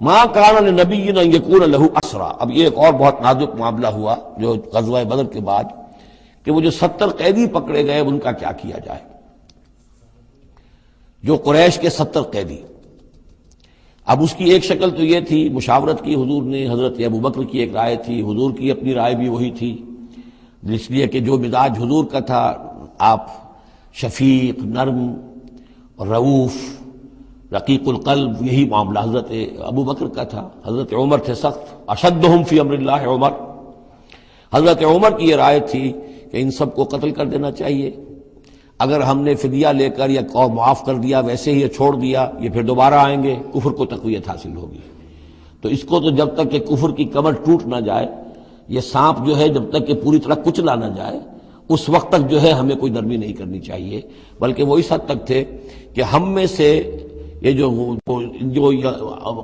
ما کان لنبی ان یکون لہ اسرا. اب یہ ایک اور بہت نازک معاملہ ہوا جو غزوہ بدر کے بعد کہ وہ جو 70 قیدی پکڑے گئے ان کا کیا کیا جائے. جو قریش کے 70 قیدی، اب اس کی ایک شکل تو یہ تھی، مشاورت کی حضور نے، حضرت ابوبکر کی ایک رائے تھی، حضور کی اپنی رائے بھی وہی تھی، اس لیے کہ جو مزاج حضور کا تھا، آپ شفیق، نرم، رؤوف، رقیق القلب، یہی معاملہ حضرت ابوبکر کا تھا. حضرت عمر تھے سخت، اشدہم فی امر اللہ عمر. حضرت عمر کی یہ رائے تھی کہ ان سب کو قتل کر دینا چاہیے، اگر ہم نے فدیہ لے کر یا قوم معاف کر دیا، ویسے ہی چھوڑ دیا، یہ پھر دوبارہ آئیں گے، کفر کو تقویت حاصل ہوگی. تو اس کو تو جب تک کہ کفر کی کمر ٹوٹ نہ جائے، یہ سانپ جو ہے جب تک کہ پوری طرح کچلا نہ جائے، اس وقت تک جو ہے ہمیں کوئی نرمی نہیں کرنی چاہیے. بلکہ وہ اس حد تک تھے کہ ہم میں سے یہ جو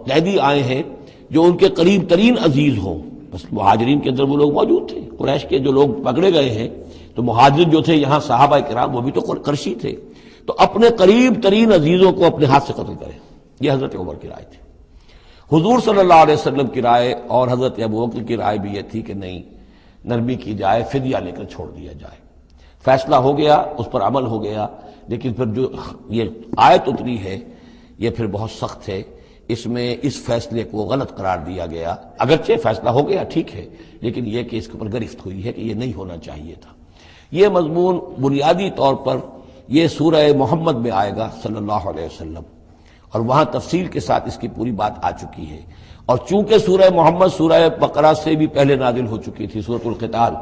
قیدی آئے ہیں جو ان کے قریب ترین عزیز ہوں، بس مہاجرین کے اندر وہ لوگ موجود تھے، قریش کے جو لوگ پکڑے گئے ہیں تو مہاجر جو تھے یہاں صحابہ کرام وہ بھی تو قرشی تھے، تو اپنے قریب ترین عزیزوں کو اپنے ہاتھ سے قتل کریں. یہ حضرت عمر کی رائے تھی. حضور صلی اللہ علیہ وسلم کی رائے اور حضرت ابوبکر کی رائے بھی یہ تھی کہ نہیں، نرمی کی جائے، فدیہ لے کر چھوڑ دیا جائے. فیصلہ ہو گیا، اس پر عمل ہو گیا. لیکن پھر جو یہ آیت اتری ہے یہ پھر بہت سخت ہے. اس میں اس فیصلے کو غلط قرار دیا گیا، اگرچہ فیصلہ ہو گیا ٹھیک ہے، لیکن یہ کہ اس کے اوپر گرفت ہوئی ہے کہ یہ نہیں ہونا چاہیے تھا. یہ مضمون بنیادی طور پر یہ سورہ محمد میں آئے گا صلی اللہ علیہ وسلم، اور وہاں تفصیل کے ساتھ اس کی پوری بات آ چکی ہے. اور چونکہ سورہ محمد سورہ بقرہ سے بھی پہلے نازل ہو چکی تھی، سورۃ القتال،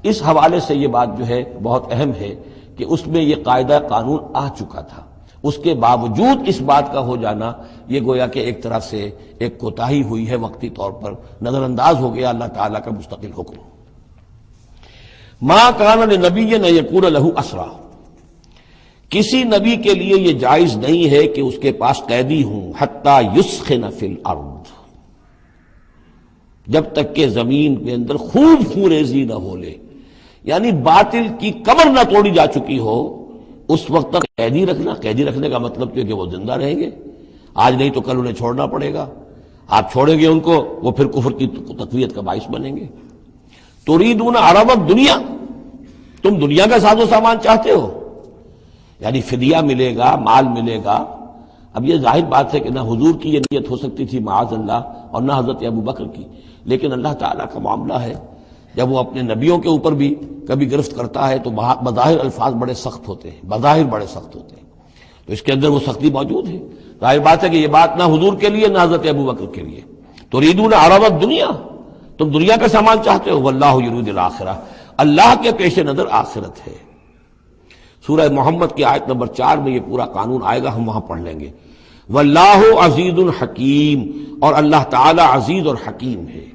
اس حوالے سے یہ بات جو ہے بہت اہم ہے کہ اس میں یہ قاعدہ قانون آ چکا تھا. اس کے باوجود اس بات کا ہو جانا یہ گویا کہ ایک طرح سے ایک کوتاہی ہوئی ہے، وقتی طور پر نظر انداز ہو گیا اللہ تعالیٰ کا مستقل حکم. ما کان لنبی ان یکون لہ اسرا. کسی نبی کے لیے یہ جائز نہیں ہے کہ اس کے پاس قیدی ہوں، حتی یسخن فی الارض، جب تک کہ زمین کے اندر خوب خونریزی نہ ہو لے، یعنی باطل کی کمر نہ توڑی جا چکی ہو، اس وقت تک قیدی رکھنا. قیدی رکھنے کا مطلب کہ وہ زندہ رہیں گے، آج نہیں تو کل انہیں چھوڑنا پڑے گا. آپ چھوڑیں گے ان کو، وہ پھر کفر کی تقویت کا باعث بنیں گے. تريدون عرض الدنیا، تم دنیا کا ساز و سامان چاہتے ہو، یعنی فدیہ ملے گا، مال ملے گا. اب یہ ظاہر بات ہے کہ نہ حضور کی یہ نیت ہو سکتی تھی معاذ اللہ، اور نہ حضرت ابوبکر کی، لیکن اللہ تعالیٰ کا معاملہ ہے. جب وہ اپنے نبیوں کے اوپر بھی کبھی گرفت کرتا ہے تو بظاہر الفاظ بڑے سخت ہوتے ہیں، بظاہر بڑے سخت ہوتے ہیں، تو اس کے اندر وہ سختی موجود ہے. ظاہر بات ہے کہ یہ بات نہ حضور کے لیے نہ حضرت ابوبکر کے لیے. تريدون عرض الدنیا، تم دنیا کا سامان چاہتے ہو، واللہ یرید الآخرہ، اللہ کے پیش نظر آخرت ہے. سورہ محمد کی آیت نمبر 4 میں یہ پورا قانون آئے گا، ہم وہاں پڑھ لیں گے. واللہ عزیز الحکیم، اور اللہ تعالی عزیز اور حکیم ہے.